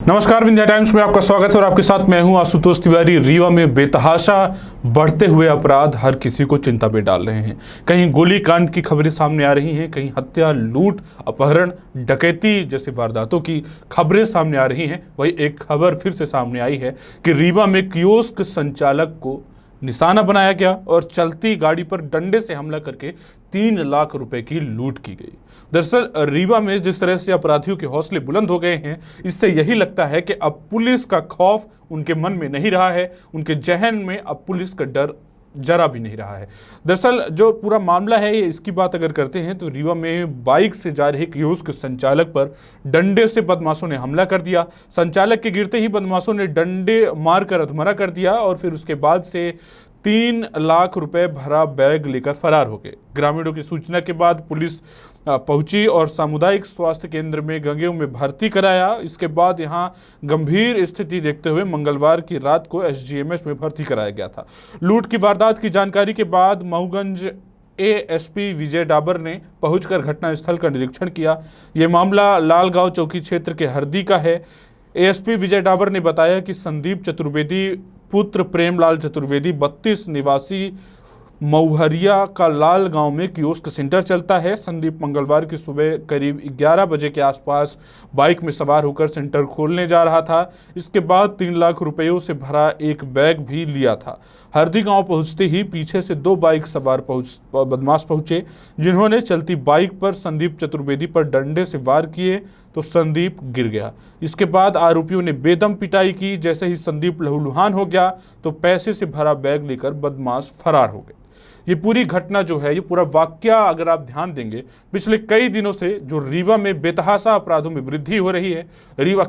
नमस्कार, विंध्या टाइम्स में आपका स्वागत है और आपके साथ मैं हूं आशुतोष तिवारी। रीवा में बेतहाशा बढ़ते हुए अपराध हर किसी को चिंता में डाल रहे हैं। कहीं गोली कांड की खबरें सामने आ रही हैं, कहीं हत्या, लूट, अपहरण, डकैती जैसी वारदातों की खबरें सामने आ रही हैं। वही एक खबर फिर से सामने आई है कि रीवा में कियोस्क संचालक को निशाना बनाया गया और चलती गाड़ी पर डंडे से हमला करके 3 लाख रुपए की लूट की गई। दरअसल रीवा में जिस तरह से अपराधियों के हौसले बुलंद हो गए हैं, इससे यही लगता है कि अब पुलिस का खौफ उनके मन में नहीं रहा है, उनके जहन में अब पुलिस का डर जरा भी नहीं रहा है। दरअसल जो पूरा मामला है, ये इसकी बात अगर करते हैं तो रीवा में बाइक से जा रहे कियोस्क संचालक पर डंडे से बदमाशों ने हमला कर दिया। संचालक के गिरते ही बदमाशों ने डंडे मारकर अधमरा कर दिया और फिर उसके बाद से 3 लाख रुपए भरा बैग लेकर फरार हो गए। ग्रामीणों की सूचना के बाद पुलिस पहुंची और सामुदायिक स्वास्थ्य केंद्र में गंगेऊ में भर्ती कराया। इसके बाद यहां गंभीर स्थिति देखते हुए मंगलवार की रात को एसजीएमएस में भर्ती कराया गया था। लूट की वारदात की जानकारी के बाद मऊगंज एएसपी विजय डाबर ने पहुंचकर घटनास्थल का निरीक्षण किया। यह मामला लालगांव चौकी क्षेत्र के हरदी का है। एएसपी विजय डाबर ने बताया कि संदीप चतुर्वेदी पुत्र प्रेमलाल चतुर्वेदी 32 निवासी मऊहरिया का लाल गांव में कियोस्क सेंटर चलता है। संदीप मंगलवार की सुबह करीब 11 बजे के आसपास बाइक में सवार होकर सेंटर खोलने जा रहा था। इसके बाद 3 लाख रुपयों से भरा एक बैग भी लिया था। हरदी गांव पहुंचते ही पीछे से 2 बाइक सवार बदमाश पहुंचे, जिन्होंने चलती बाइक पर संदीप चतुर्वेदी पर डंडे से वार किए तो संदीप गिर गया। इसके बाद आरोपियों ने बेदम पिटाई की। जैसे ही संदीप लहूलुहान हो गया तो पैसे से भरा बैग लेकर बदमाश फरार हो गए। ये पूरी घटना जो है, ये पूरा वाकया अगर आप ध्यान देंगे, पिछले कई दिनों से जो रीवा में बेतहाशा अपराधों में वृद्धि हो रही है। रीवा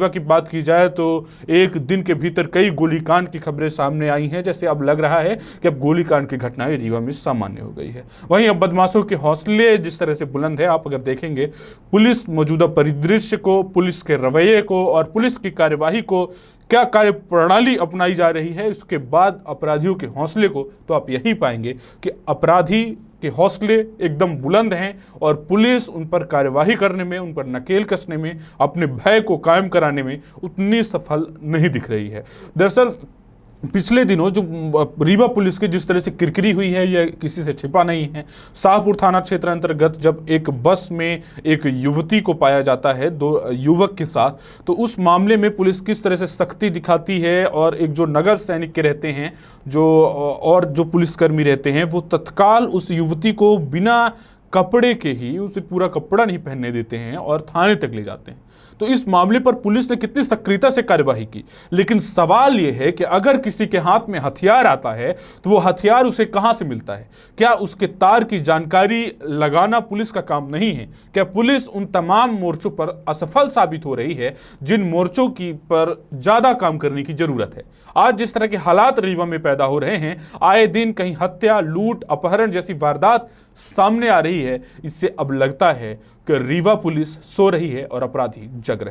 की बात की जाए तो एक दिन के भीतर कई गोलीकांड की खबरें सामने आई हैं। जैसे अब लग रहा है कि अब गोलीकांड की घटनाएं रीवा में सामान्य हो गई है। वहीं अब बदमाशों के हौसले जिस तरह से बुलंद है, आप अगर देखेंगे पुलिस मौजूदा परिदृश्य को, पुलिस के रवैये को और पुलिस की कार्यवाही को, क्या कार्य प्रणाली अपनाई जा रही है, उसके बाद अपराधियों के हौसले को, तो आप यही पाएंगे कि अपराधी के हौसले एकदम बुलंद हैं और पुलिस उन पर कार्यवाही करने में, उन पर नकेल कसने में, अपने भय को कायम कराने में उतनी सफल नहीं दिख रही है। दरअसल पिछले दिनों जो रीवा पुलिस की जिस तरह से किरकिरी हुई है, यह किसी से छिपा नहीं है। शाहपुर थाना क्षेत्र अंतर्गत जब एक बस में एक युवती को पाया जाता है 2 युवक के साथ, तो उस मामले में पुलिस किस तरह से सख्ती दिखाती है और एक जो नगर सैनिक के रहते हैं जो पुलिसकर्मी रहते हैं, वो तत्काल उस युवती को बिना कपड़े के ही, उसे पूरा कपड़ा नहीं पहनने देते हैं और थाने तक ले जाते हैं। तो इस मामले पर पुलिस ने कितनी सक्रियता से कार्यवाही की। लेकिन सवाल यह है कि अगर किसी के हाथ में हथियार आता है तो वो हथियार उसे कहां से मिलता है? क्या उसके तार की जानकारी लगाना पुलिस का काम नहीं है? क्या पुलिस उन तमाम मोर्चों पर असफल साबित हो रही है जिन मोर्चों की पर ज्यादा काम करने की जरूरत है? आज जिस तरह के हालात रीवा में पैदा हो रहे हैं, आए दिन कहीं हत्या, लूट, अपहरण जैसी वारदात सामने आ रही है, इससे अब लगता है कि रीवा पुलिस सो रही है और अपराधी जग रहे हैं।